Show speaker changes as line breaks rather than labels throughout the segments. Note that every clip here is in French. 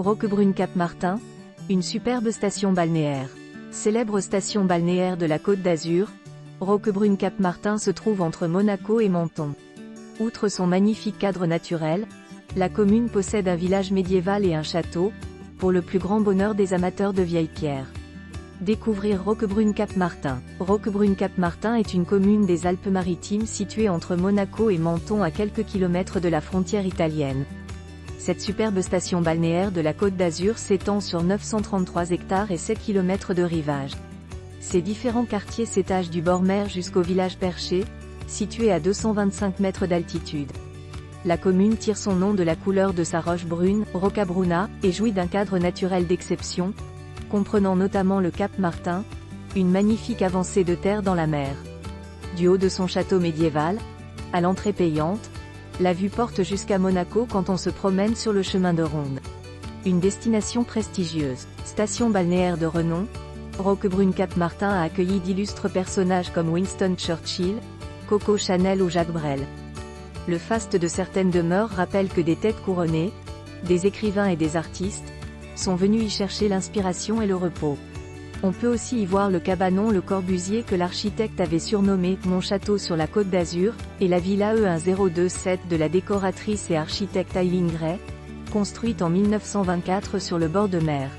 Roquebrune-Cap-Martin, une superbe station balnéaire. Célèbre station balnéaire de la Côte d'Azur, Roquebrune-Cap-Martin se trouve entre Monaco et Menton. Outre son magnifique cadre naturel, la commune possède un village médiéval et un château, pour le plus grand bonheur des amateurs de vieilles pierres. Découvrir Roquebrune-Cap-Martin. Roquebrune-Cap-Martin est une commune des Alpes-Maritimes située entre Monaco et Menton à quelques kilomètres de la frontière italienne. Cette superbe station balnéaire de la Côte d'Azur s'étend sur 933 hectares et 7 km de rivage. Ses différents quartiers s'étagent du bord mer jusqu'au village perché, situé à 225 mètres d'altitude. La commune tire son nom de la couleur de sa roche brune, Rocca Bruna, et jouit d'un cadre naturel d'exception, comprenant notamment le Cap Martin, une magnifique avancée de terre dans la mer. Du haut de son château médiéval, à l'entrée payante, la vue porte jusqu'à Monaco quand on se promène sur le chemin de ronde. Une destination prestigieuse, station balnéaire de renom, Roquebrune-Cap-Martin a accueilli d'illustres personnages comme Winston Churchill, Coco Chanel ou Jacques Brel. Le faste de certaines demeures rappelle que des têtes couronnées, des écrivains et des artistes, sont venus y chercher l'inspiration et le repos. On peut aussi y voir le cabanon Le Corbusier que l'architecte avait surnommé « Mon château sur la Côte d'Azur » et la villa E1027 de la décoratrice et architecte Eileen Gray, construite en 1924 sur le bord de mer.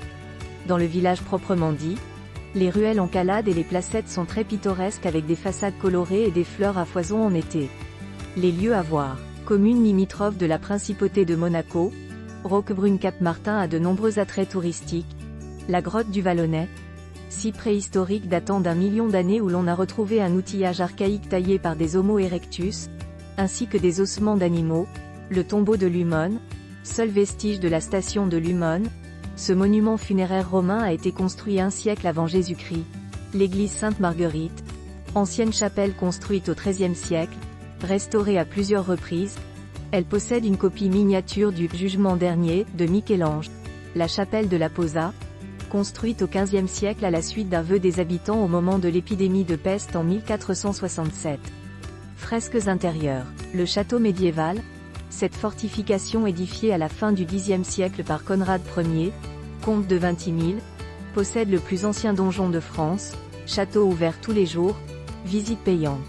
Dans le village proprement dit, les ruelles en calade et les placettes sont très pittoresques avec des façades colorées et des fleurs à foison en été. Les lieux à voir. Commune limitrophe de la principauté de Monaco, Roquebrune-Cap-Martin a de nombreux attraits touristiques. La grotte du Vallonnet, site préhistorique datant d'1 million d'années où l'on a retrouvé un outillage archaïque taillé par des Homo erectus, ainsi que des ossements d'animaux, le tombeau de Lumone, seul vestige de la station de Lumone. Ce monument funéraire romain a été construit un siècle avant Jésus-Christ. L'église Sainte-Marguerite, ancienne chapelle construite au XIIIe siècle, restaurée à plusieurs reprises, elle possède une copie miniature du « Jugement dernier » de Michel-Ange. La chapelle de la Posa, construite au XVe siècle à la suite d'un vœu des habitants au moment de l'épidémie de peste en 1467. Fresques intérieures. Le château médiéval, cette fortification édifiée à la fin du Xe siècle par Conrad Ier, comte de Vintimille, possède le plus ancien donjon de France, château ouvert tous les jours, visite payante.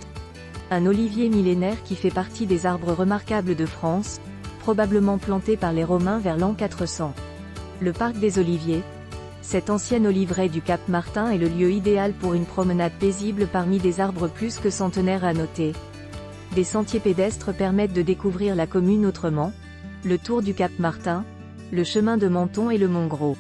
Un olivier millénaire qui fait partie des arbres remarquables de France, probablement planté par les Romains vers l'an 400. Le parc des Oliviers. Cette ancienne oliveraie du Cap Martin est le lieu idéal pour une promenade paisible parmi des arbres plus que centenaires à noter. Des sentiers pédestres permettent de découvrir la commune autrement, le tour du Cap Martin, le chemin de Menton et le Mont Gros.